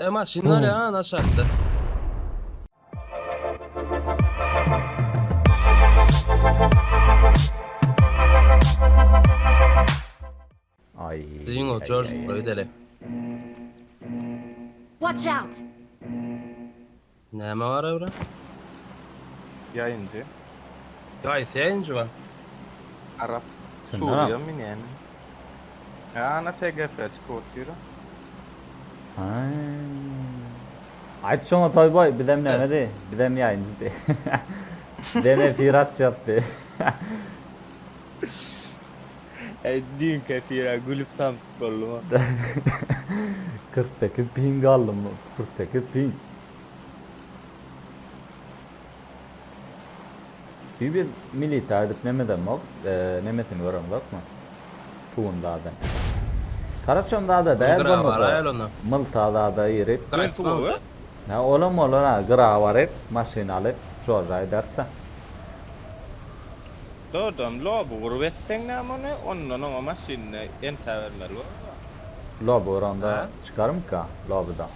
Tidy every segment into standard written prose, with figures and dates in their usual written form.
Maşinler ya nasıl attı? Ay. Senin o George burayı dele. Watch out! Ne var orada? Yayıncı. Gayet yayıncı var. Arap. Sen Suriye ne? min yani. Ja, ana TGF çıkıyor. Ay. Aç şuna toy boy. Bir dem ne de? Bir dem yayıncı de. Bir dem pirat yaptı. Din kafira gülüp tam kollu. 48 ping aldım. 48 ping. Bir militer edip nemeden bak. Nemetin varan bakma. Tuğun dağdan. Karaçam dağda değer Gra var ayal bulmasa. onu. Mılta dağda yirip. Gayet bu. Ne oğlum olur ha. Gra var hep. Maşin alıp. Zorray derse. Doğdum lobu vetten namını ondan ama masinne en taverler var. Lobu oranda Ha? çıkarım ka. Lobuda.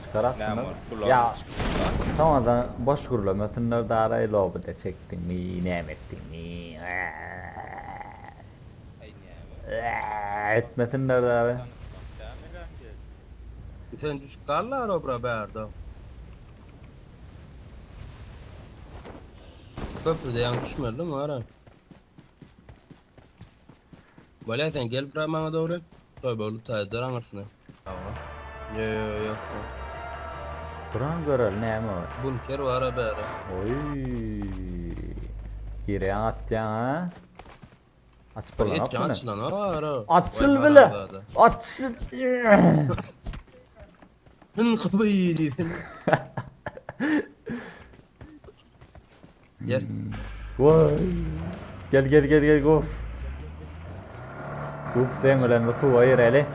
Çıkarak mı? Namur bu Ya lobu. tamam da boş kurula. Metinler de arayı lobuda çektin mi? Ne ettin mi? Etmetinler de abi. Sen düşük karlar o bura berdo. Köprüde yan düşmedi mi ara? Böyle sen gel buraya bana doğru. Toy bolu taydır anırsın. Tamam. Yok. Duran görel ne mi var? Bunker var ha bera. Oy. Gireyen atacaksın ha? Aç bana Geç yapma ne? açıl lan ara. Açıl bile. Açıl. Hın kapı yedi. Gel. Vay. Gel guf. Guf sen ulan bu ayır hele.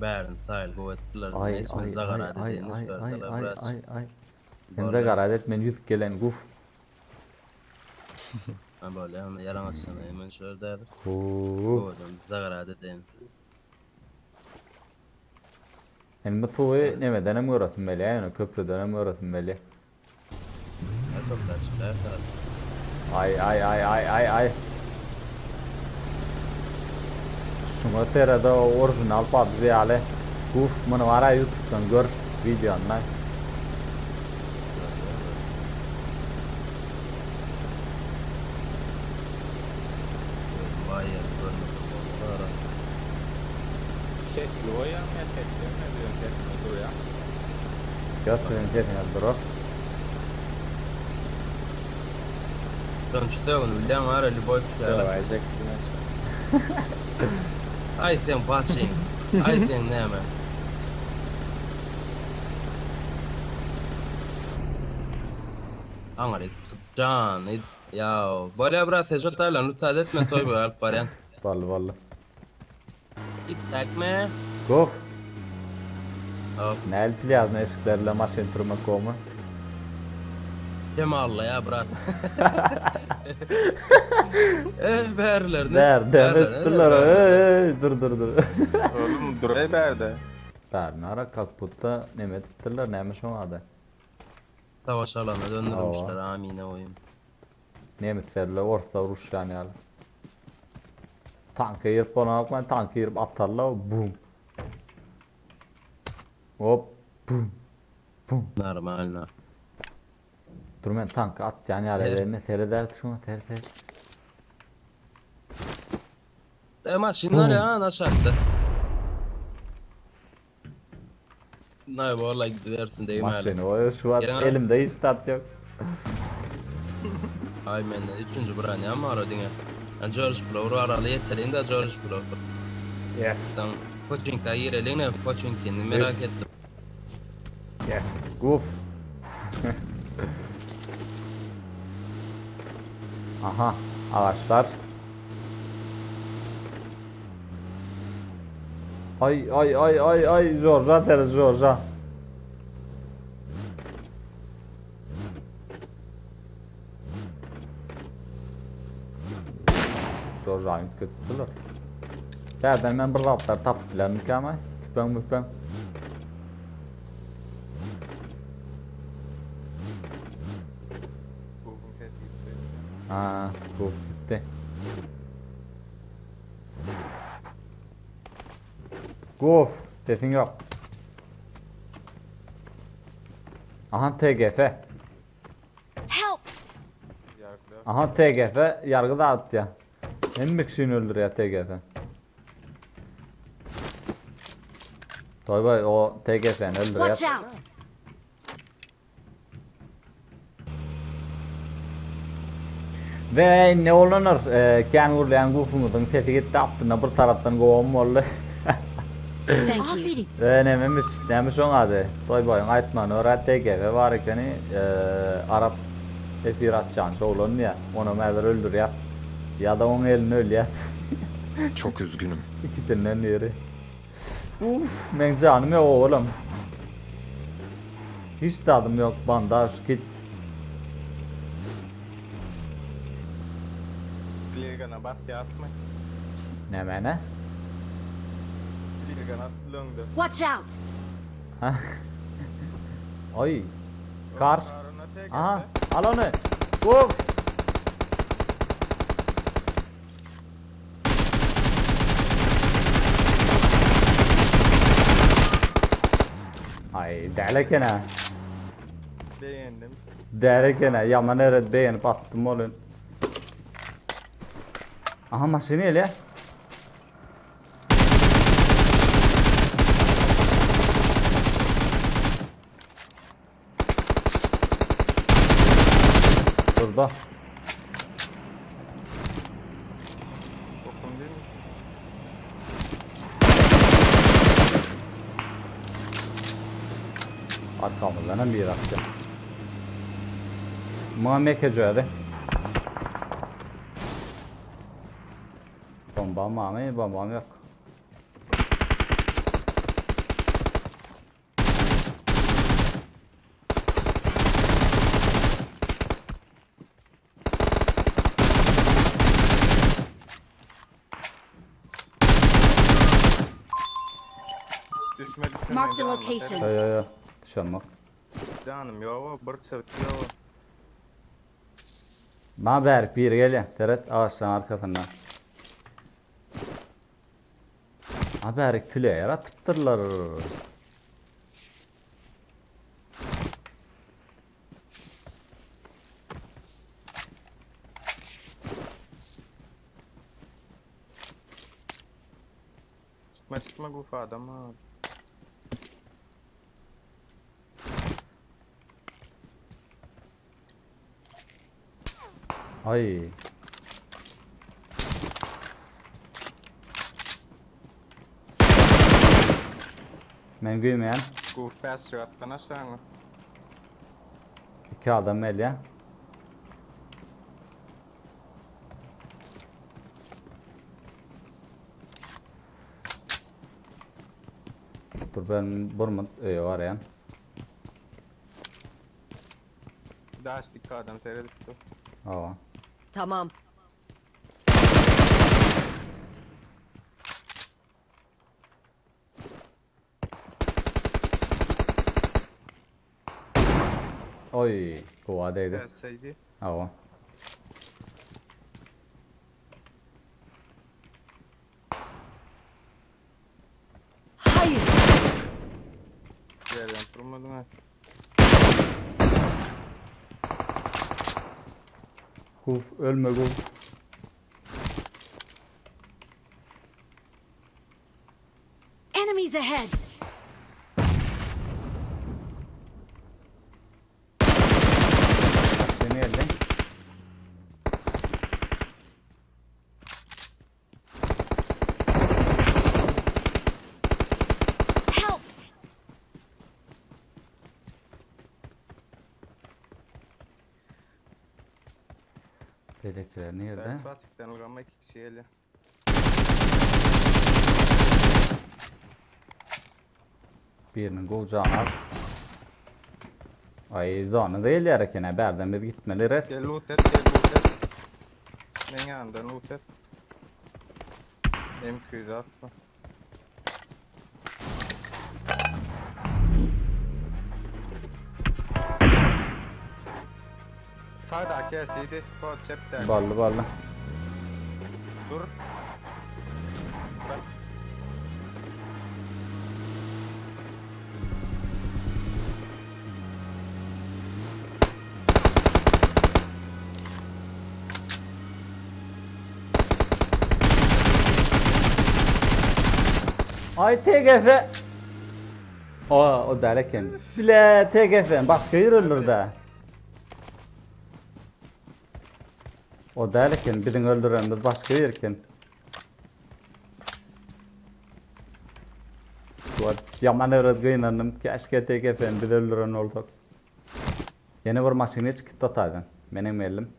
Berin sahil kuvvetliler. Ay. Sen zagarat etmen yüz gelen guf. Ben böyle yani yalan açsana hemen şöyle der. Oo. Zagarat edeyim. En bu tuğu ne medene mi öğretmeli yani köprüden mi öğretmeli? Nasıl kaç? Ay. Şuna terada orijinal PUBG ale. Guf bunu var ya YouTube'dan gör videonlar. Vay ya. Setli o ya ne setli ne diyor setli o ya. Gösterin çetin bro. Там что он William Ара любовь. Isaac Ay sen watching. Ay sen ne mi? Angare can ya böyle biraz sejotayla lütfen etme toy bu alp var ya. Vallahi. İttak mı? Guf. Hop. Nel plaz ne ışıklarla maşın turma koma. Kemal'la ya bırak. Verler ne? Der demettiler. Dur. Oğlum duray berde. Der nara kakputta ne mettiler neymiş o adı. Savaş alanına döndürmüşler amine oyun. Ne mettiler orta vuruş yani al. Tankı yırıp ona bakma tankı yırıp atarlar bum. Hop bum. Normal. Dur ben tankı at yani alevlerine seyreder şuna ter. Maşinler ya nasıl attı? Ne valla gidersin değil mi? Maşını o şu an Gelen- elimde hiç tat yok. Ay men üçüncü buran ya mı aradın ya? Yani George Flower aralı yeterliğinde George Flower. Yes. Sen Koçinka yereliğine Koçinkini merak ettim. Yes. Guf. Aha ağaçlar. Ay Georgia ter Georgia. Georgia'yı kötüler. Berden men bir zatlar tapdylar mükemmel. Tüpen. Bugün kesip. Ha, bu gitti. Guf, sesin yok. Aha TGF. Help! Yargılar. Aha TGF yargıda at ya. Hem bir kişini öldürüyor TGF. Toybay o TGF'ni öldürüyor. Watch out! Ve ne olunur? Kendi vurlayan Guf'umuzun sesi gitti aslında bir taraftan govam oldu. Thank you. Aferin. Ve nemiş on adı. Toybay'ın aytmanı öğret TGF var iken Arap efir atacağın çoğulun ya. Onu mezar öldürüyor. Ya da onun elini ölüyor. Çok üzgünüm. İkisinden yeri. Uf, men canım yok oğlum. Hiç tadım yok bandaj kit. Ligana bak yapma. Ne mene? Ligana lugnt. Watch out! Oy. Kar. Karına tek. Aha, al onu. Uf. Ay, delekene. Beğendim. Delekene. Yaman eret beğenip attım oğlum. Aha, maşını ele. Burada. Kokun değil mi? Arkamızdan bir atacağım. Muhammed Kecöğe. Bombam var mı? Bombam yok. Düşme. Mark the canım. location. Yo. Düşürmek. Canım yo bir çırt yo. Bana ver bir gel. Teret ağaçların arkasından. Haberik fileye atıptırlar. Çıkma gufa adam ha. Ay. Ben gülmeyen Guf bäst attan aşağı mı? iki adam el ya. Dur ben burma var ya. Daş dikkat adam seyredip. Aa. Tamam. Oy, kovadaydı. Bässeydi. Aa. Hayır. Yerden durmadım ha. Guf ölme guf. Enemies ahead. Seni elde. Help! Dedekler nerede? Ben sağ çıktan ilgama 2 kişi eli. Birinin golcağını al. Ay zona değil yarakene. Berden bir gitmeli rest. Gel loot et. Men yanında loot et. M200 atma. Sağdaki esiydi. Kol cepte. Ballı. Dur. Bak. Ay TGF. O derken. Bile TGF başka yürürler de. O derken birini öldürenler başka yerken. Yaman öğret kıyınlandım. Keşke TGF'ni bir öldüren olduk. Yeni bir maşini çıkıp tutaydın. Benim elim.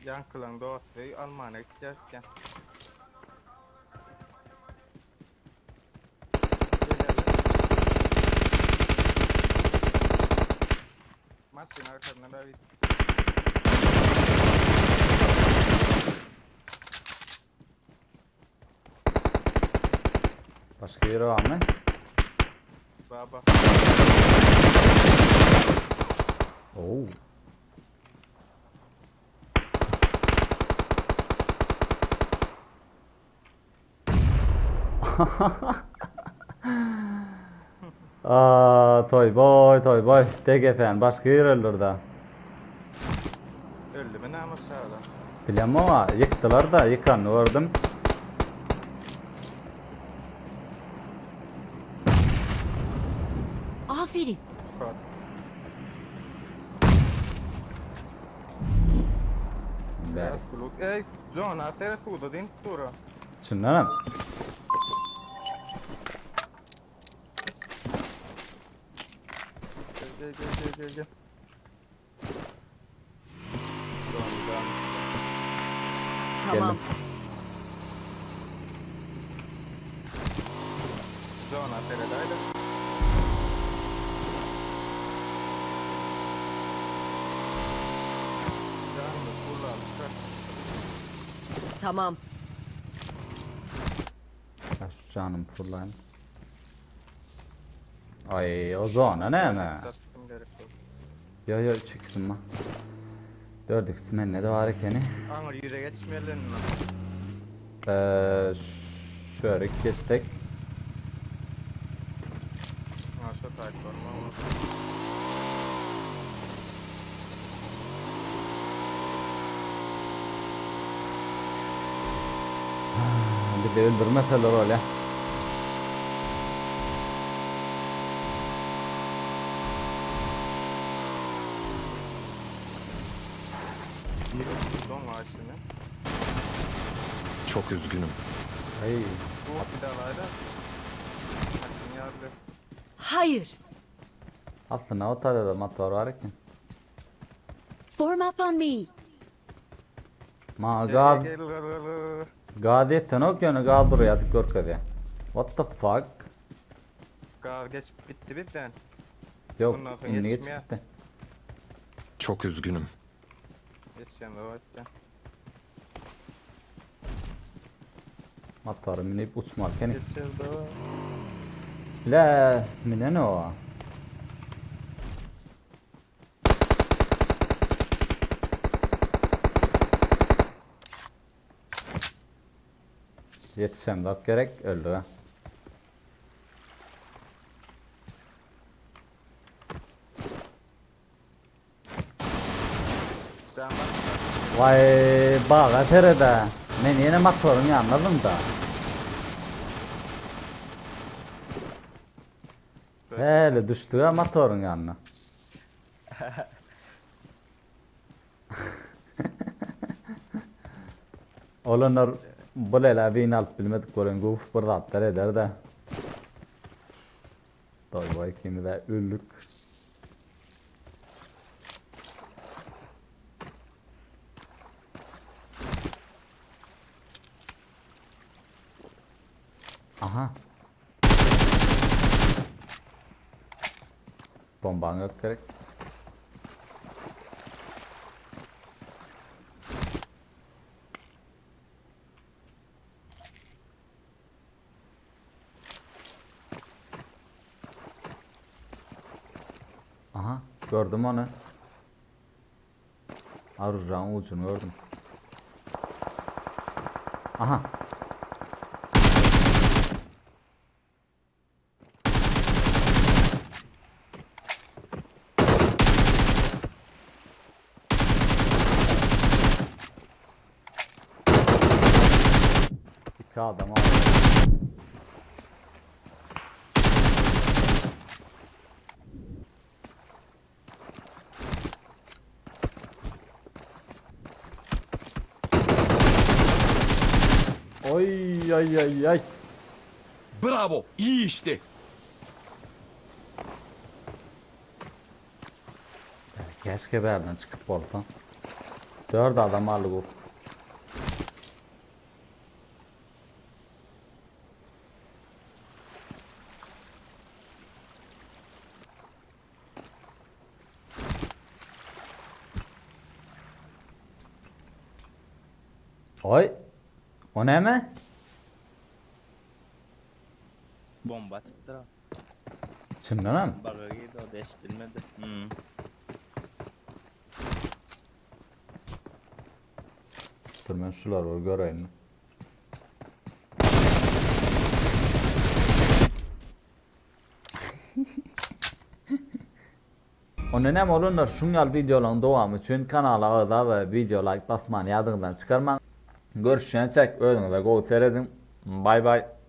Yankılan doğru. Almanya giderken. Masin arkadan da bir. Başka yeri var mı? Baba. Oo. Toy boy. TGF'nin başka yer öldür da. Öldü mü namus sağlam. Bilmem ama yıktılar da yıkanı gördüm. Aferin. Kod. Bär. Jag skulle... Ey, John, att det är så då, det är inte stora. Şundan Gel. John. Tamam. John, att det är där eller? John, det skulle alltså. Tamam. Ya şu canım fırlayın. Ay o zaman ne mi? Sattım gerek yok. Yo çıksın mı? Dördük simenle de var ikeni. Angır yüze geçmeyelim mi? Şöyle geçtik. Ha, şu tayt var mı? Bir de öldürmeseler öyle. Son ağaçını. Çok üzgünüm. Ay. Bu vidalayla. Maçın yardı. Hayır. Aslında o tadı da motor var ki. Form up on me. Ma Gel. gadetten o yönü kaldırıyor korkuyor. What the fuck? Gav geç bitti bitten. Yok, Bundan sonra inni yetişmiyor. geçti. Çok üzgünüm. Geçeceğim de o bitten. Motoru minip uçmarken. Geçeceğim de o. La, mine ne o? Yetişem de gerek öldü ha. Sen bak. Vay bağa terede. Ben yine motorunu anladım da. Hele düştü ha motorun yanına. Olanlar böyle bin alıp bilmedik görün guf burada atlar eder de. Doy vay kimi de öldük. Aha. Bomban yok gerek. Gördüm onu. Arıcağın ucunu gördüm. Aha. İki adam aldı. Oy ay ay ay. Bravo, iyi işte. Keşke berden çıkıp olsam. 4 adam aldı bu. Oy. O ne mi? Bomba atıptır ha. Şimdiden mi? Baga giydi o deştilmedi. Dur ben şuları göreyim. Onun hem olunlar şungal videoların devamı için kanala ağda ve video like basmanı yadığından çıkarman. Görüşeceğiniz çek, özünüze go seyredin. Bye bye.